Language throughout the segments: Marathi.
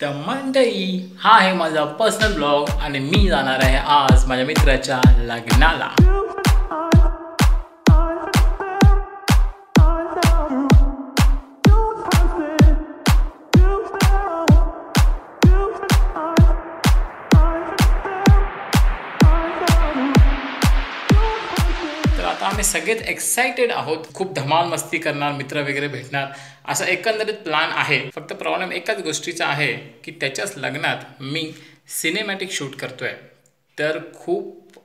तर मंडळी, हा आहे माझा पर्सनल ब्लॉग आणि मी जाणार आहे आज माझ्या मित्राच्या लग्नाला. तर आता आम्ही सगळेच एक्साइटेड आहोत. खूप धमाल मस्ती करणार, मित्र वगैरे भेटणार, असा एकंदरीत प्लॅन आहे. फक्त प्रॉब्लेम एकाच गोष्टीचा आहे की त्याच्याच लग्नात मी सिनेमॅटिक शूट करतोय. तर खूप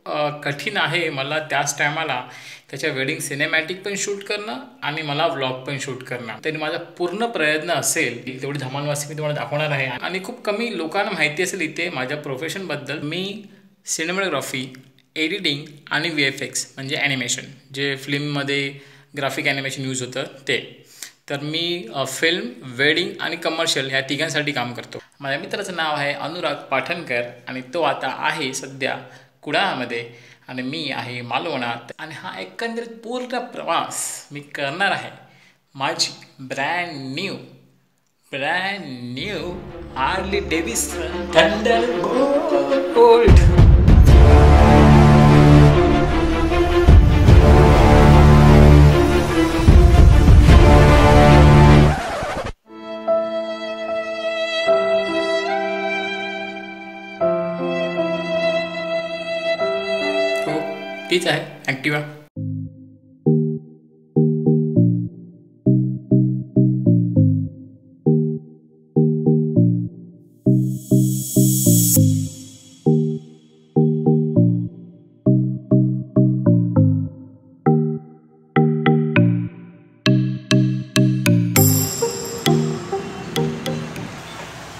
कठीण आहे मला त्याच टायमाला त्याच्या वेडिंग सिनेमॅटिक पण शूट करणं आणि मला व्लॉग पण शूट करणं. तरी माझा पूर्ण प्रयत्न असेल की तेवढी धमाल मस्ती मी तुम्हाला दाखवणार आहे. आणि खूप कमी लोकांना माहिती असेल इथे माझ्या प्रोफेशनबद्दल. मी सिनेमॅटोग्राफी, एडिटिंग आणि VFX म्हणजे ॲनिमेशन, जे फिल्ममध्ये ग्राफिक ॲनिमेशन यूज होतं ते. तर मी फिल्म, वेडिंग आणि कमर्शियल या तिघांसाठी काम करतो. माझ्या मित्राचं नाव आहे अनुराग पाठणकर आणि तो आता आहे सध्या कुडाळमध्ये आणि मी आहे मालवणात. आणि हा एकंदरीत पूर्ण प्रवास मी करणार आहे माझी brand new Harley Davidson Thunderbolt. तीच आहे ॲक्टिवा.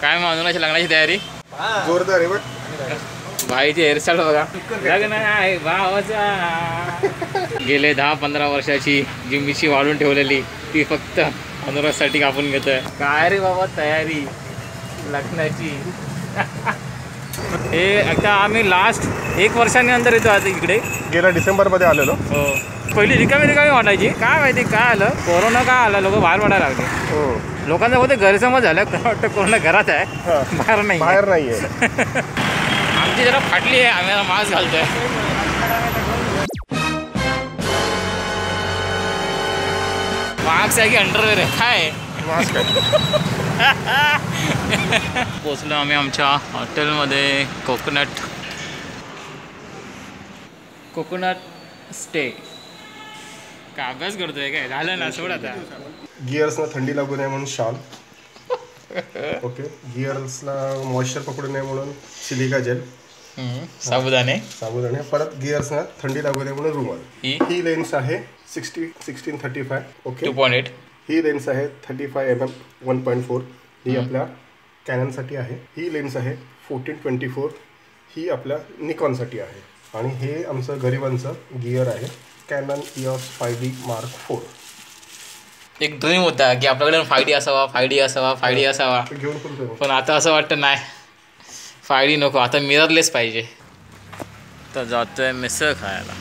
काय मग अनुराच्या लग्नाची तयारी जोरदार आहे बघ. भाईची हेअरस्टाईल बघा. लग्न आहे भावाचा. गेले 10-15 वर्षाची जी मिशी वाढून ठेवलेली ती फक्त अनुरागसाठी कापून घेतोय. काय रे बाबा तयारी लग्नाची. हे आता आम्ही लास्ट 1 वर्षानंतर येतो आता इकडे. गेल्या डिसेंबरमध्ये आलेलो. हो, पहिली रिकामी वाटायची. काय माहिती काय आलं, कोरोना काय आला, लोक बाहेर पडायला लागले. हो, लोकांचा होते गैरसमज झाला. वाटतं कोरोना घरात आहे, बाहेर नाही. बाहेर नाही आहे. आमची जरा फाटली आहे, आम्ही मास्क घालतोय. मास्क आहे की अंडरवेअर आहे काय? मास्क आहे. पोचलो आम्ही आमच्या हॉटेलमध्ये. Coconut stay. कागज करतोय काय? झालं ना, सोड आता. गिअर्सना थंडी लागू नये म्हणून शॉल. ओके, गिअर्सला मॉइश्चर पकडू नये म्हणून सिलिका जेल, साबुदाणे. परत गिअर्सना थंडी लागू नये म्हणून रुमाल. ही लेन्स आहे 1635. ओके, 2.8. ही लेन्स आहे 35mm 1.4. ही आपल्या कॅननसाठी आहे. ही लेन्स आहे 1424. ही आपल्या निकॉनसाठी आहे. आणि हे आमचं गरिबांचं गिअर आहे, कॅनन EOS 5D Mark 4. एक ड्रीम होता की आपल्याकडे 5D असावा, 5D असावा. पण आता असं वाटतं नाही, 5D नको, आता मिररलेस पाहिजे. तर जातोय मिसळ खायला.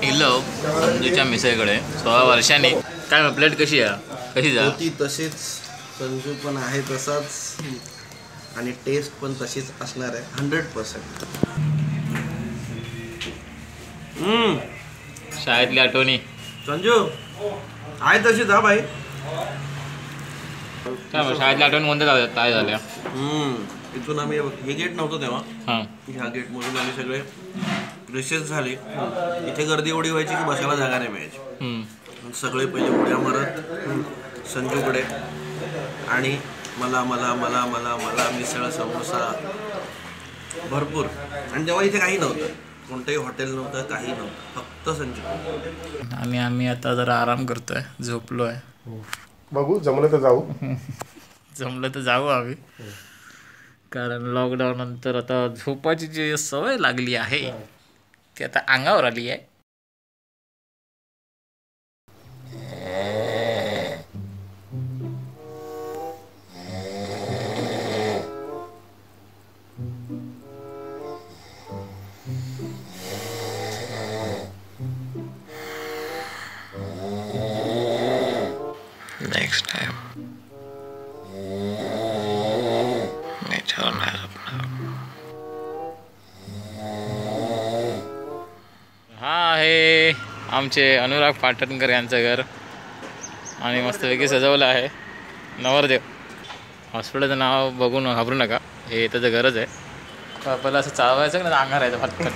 इलो संजूच्या मिसळकडे 16 वर्षांनी. काय मग प्लेट कशी आहे? कशी जा ती तशीच, संजू पण आहे तसाच आणि टेस्ट पण तशीच असणार आहे 100%. शाळेतली आठवणी. संजू आहे तशीच हा भाई. काय मग शाळेतली आठवण कोणत्या काय झाल्या? इथून आम्ही हे गेट नव्हतं तेव्हा, हां, ह्या गेटमधून आम्ही सगळे रिसेस झाले. इथे गर्दी एवढी व्हायची की बसायला जागा नाही मिळायची. सगळे पहिले उड्या मारत संजूकडे आणि मला मला मला मला मला मिसळ, समोसा भरपूर. आणि तेव्हा इथे काही नव्हतं, कोणतंही हॉटेल नव्हतं, काही नव्हतं, फक्त संजू. आणि आम्ही आता जरा आराम करतोय, झोपलोय. बघू, जमलं तर जाऊ. जमलं तर जाऊ आम्ही, कारण लॉकडाऊन नंतर आता झोपाची जी सवय लागली आहे ती आता अंगावर आली आहे. next time. आमचे अनुराग पाटणकर यांचं घर आणि मस्तपैकी सजवलं आहे. नवरदेव. हॉस्पिटलचं नाव बघून घाबरू नका, हे त्याचं गरज आहे. पहिलं असं चालवायचं ना, अंगार आहे फटकन.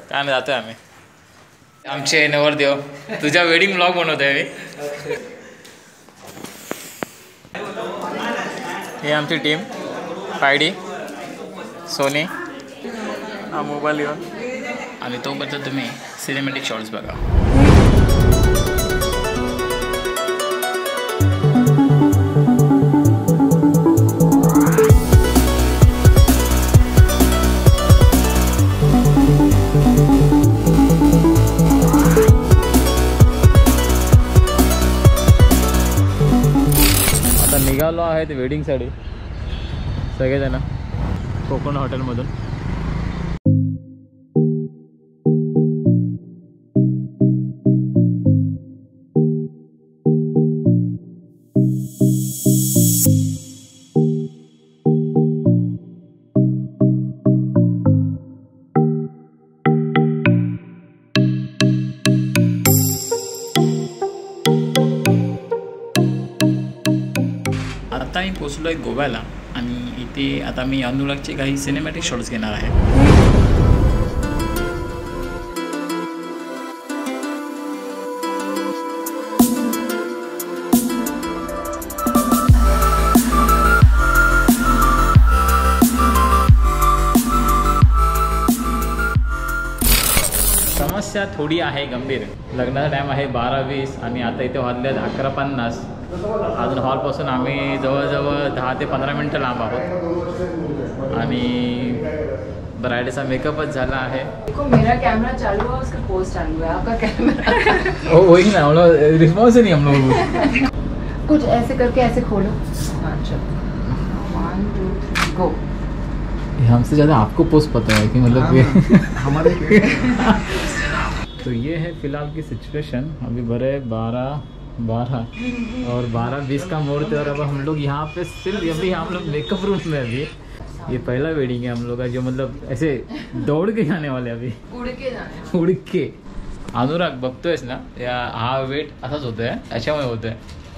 काय नाही, जातोय आम्ही. आमचे नवरदेव तुझ्या वेडिंग ब्लॉग बनवत आहे मी. ही आमची टीम. पायडी, सोनी हा मोबाईल घेऊन, आणि तोपर्यंत तुम्ही सिनेमॅटिक शॉट्स बघा. आता निघालो आहेत वेडिंगसाठी सगळेजण कोकण हॉटेलमधून. आता मी पोचलो आहे गोव्याला आणि इथे आता मी अनुरागचे काही सिनेमॅटिक शॉट्स घेणार आहे. समस्या थोडी आहे गंभीर. लग्नाचा टाईम आहे 12:20 आणि आता इथे वाजले 11:50. अजून हॉलपासून आम्ही जवळजवळ 10 ते 15 मिनटं लांब आहोत आणि ब्राइडचा मेकअपच झाला आहे. मेरा कैमरा चालू है, उसका पोस्ट चालू है, आपका कैमरा ओ वही ना, हम लोग रिस्पॉन्स नहीं हम लोगों को. कुछ ऐसे करके ऐसे खोलो. हाँ चलो, 1 2 3 गो. हमसे ज़्यादा आपको पोस्ट पता है कि मतलब ये हमारे तो ये है फिलहाल की सिचुएशन. अभी भरे 12 और 12:20 का मुहूर्त है और अब हम लोग यहाँ पे सिर्फ अभी हम लोग मेकअप रूम में. अभी ये पहला वेडिंग है हम लोग का, जो मतलब ऐसे दौड़ के जाने वाले. अभी उड़ के. अनुराग बघतोयस ना, या हा वेट असाच होतोय, याच्यामुळे होतोय.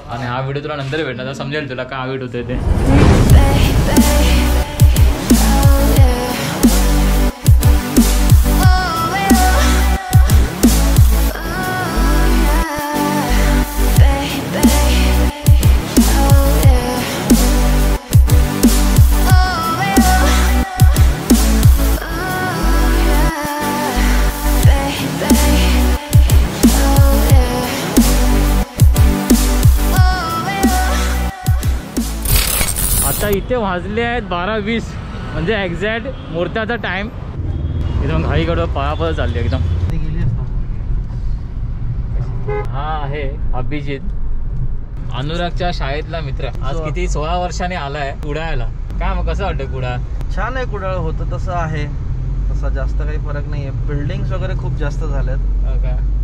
आणि हा व्हिडिओ तुला नंतर भेटणार, तर समजेल तुला का वेट होतोय ते. आता इथे वाजले आहेत 12:20, म्हणजे एक्झॅक्ट मुहूर्ताचा टाइम. एकदम घाईकडं पळापळ चालली एकदम. हा आहे अभिजित, अनुरागच्या शाळेतला मित्र. आज किती 16 वर्षांनी आलाय कुडाळला. काय मग कसं वाटतं कुडाळ? छान आहे. कुडाळ होतं तसं आहे, तसा जास्त काही फरक नाही आहे. बिल्डिंग्स वगैरे खूप जास्त झाल्यात,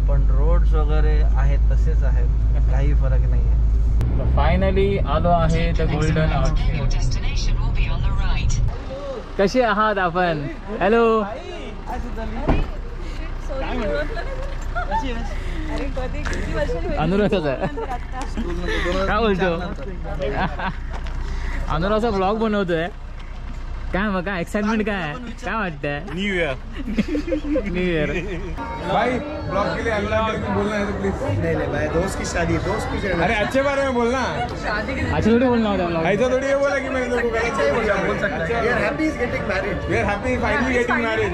पण रोड्स वगैरे आहेत तसेच आहेत, काही फरक नाही आहे. फायनली आलो आहे द गोल्डन आउट. कसे आहात आपण? हॅलो. अनुरागच आहे. काय बोलतो? अनुरागचा ब्लॉग बनवतोय. काय मग काय एक्साइटमेंट काय वाटतंय? न्यू ईयर भाई ब्लॉग के लिए अल्लाह को बोलना है तो प्लीज. नहीं भाई, दोस्त की शादी, दोस्त की शादी. अरे अच्छे बारे में बोलना. अच्छा थोड़ी बोलना होता है. ऐसा थोड़ी ये बोला कि मैं इन लोगों को गलत नहीं बोल सकता. We are happy is getting married. We are happy finally getting married.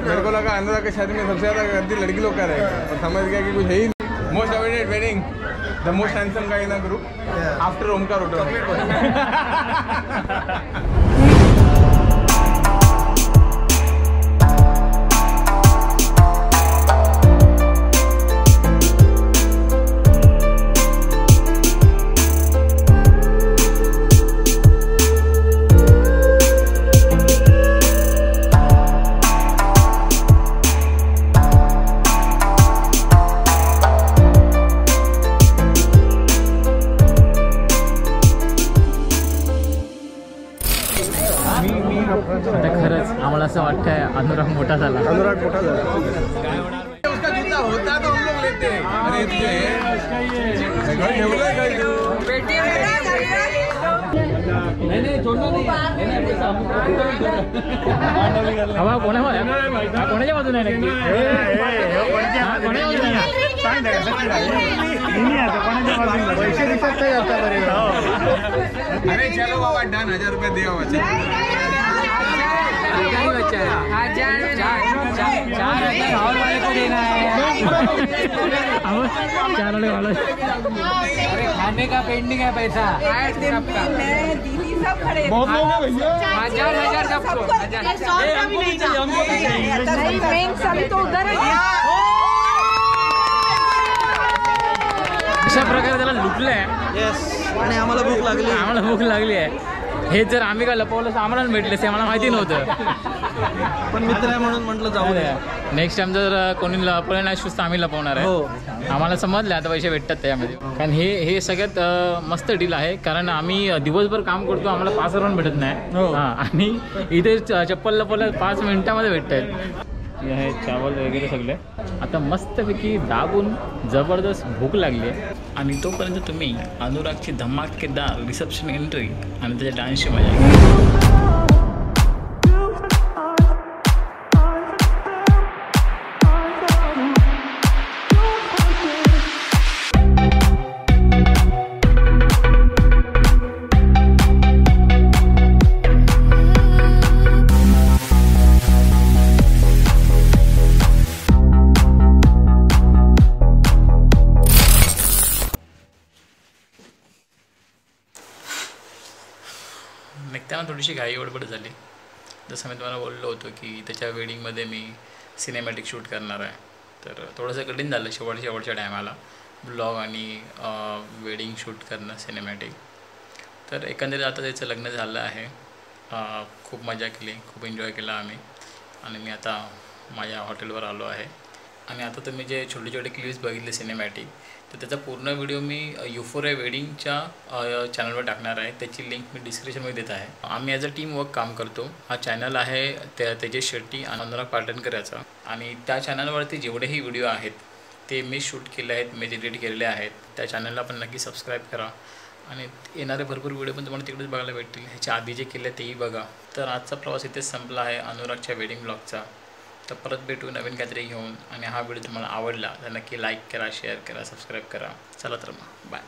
मेरे को लगा अनुराग की शादी में सबसे ज्यादा गर्दी लड़की लोग का रहेगा, और समझ गया कि कुछ है ही नहीं. Most awaited wedding, the most handsome guy in the group after Omkar hotel. आता खरंच आम्हाला असं वाटतंय अनुराग मोठा झाला. अनुराग मोठा झाला. उसका जूता होता तो हम लोग लेते हैं. अरे कोणाच्या बाजूने आहे नक्की? पैसे दिसत नाही आता बरे. अरे चलो बाबा डन. 1000 रुपये दे बाबा. 4,000 और वाले को देना है. 4 वाले वाला. अरे खाने का पेंडिंग है पैसा. बहुत लोग हैं भैया. 1000 सबको. अशा प्रकारे त्याला लुटलंय. आणि आम्हाला भूक लागली आहे. हे जर आम्ही काय लपवलं तर आम्हाला भेटले ते आम्हाला माहिती नव्हतं. पण मित्र आहे म्हणून म्हटलं जाऊ द्या. नेक्स्ट टाइम जर कोणी लपवलं नाही शूज तर आम्ही लपवणार आहे. आम्हाला समजलं आता पैसे भेटतात त्यामध्ये. कारण हे सगळ्यात मस्त डील आहे. कारण आम्ही दिवसभर काम करतो आम्हाला 5 रुपये भेटत नाही. आणि इथे चप्पल लपवलं 5 मिनिटामध्ये भेटत आहेत. हे आहे चावल वगैरे सगळे. आता मस्तपैकी दाबून जबरदस्त भूक लागली आहे. आणि तोपर्यंत तुम्ही अनुरागची धमाकेदार रिसेप्शन एंट्री आणि त्याच्या डान्सची मजा घ्या. निघताना थोडीशी घाई गडबड झाली. जसं मी तुम्हाला बोललो होतो की त्याच्या वेडिंगमध्ये मी सिनेमॅटिक शूट करणार आहे. तर थोडंसं कठीण झालं शेवटच्या टायमाला ब्लॉग आणि वेडिंग शूट करणं सिनेमॅटिक. तर एकंदरीत आता त्याचं लग्न झालं आहे. खूप मजा केली, खूप एन्जॉय केला आम्ही. आणि मी आता माझ्या हॉटेलवर आलो आहे. आणि आता तुम्ही जे छोटे छोटे क्लिप्स बघितले सिनेमॅटिक तर त्याचा पूर्ण व्हिडिओ मी युफोरिया वेडिंगच्या चॅनलवर टाकणार आहे. त्याची लिंक मी डिस्क्रिप्शनमध्ये देत आहे. आम्ही ॲज अ टीम वर्क काम करतो. हा चॅनल आहे तेजस शेट्टी आणि अनुराग पाटणकर याचा. आणि त्या चॅनलवरती जेवढेही व्हिडिओ आहेत ते मी शूट केले आहेत, मी एडिट केलेले आहेत. त्या चॅनलला पण नक्की सबस्क्राईब करा. आणि येणारे भरपूर व्हिडिओ पण तुम्हाला तिकडेच बघायला भेटतील. ह्याच्या आधी जे केले तेही बघा. तर आजचा प्रवास इथेच संपला आहे अनुरागच्या वेडिंग ब्लॉगचा. तर परत भेटू नवीन काहीतरी घेऊन. आणि हा व्हिडिओ तुम्हाला आवडला तर नक्की लाईक करा, शेअर करा, सबस्क्राईब करा. चला तर मग बाय.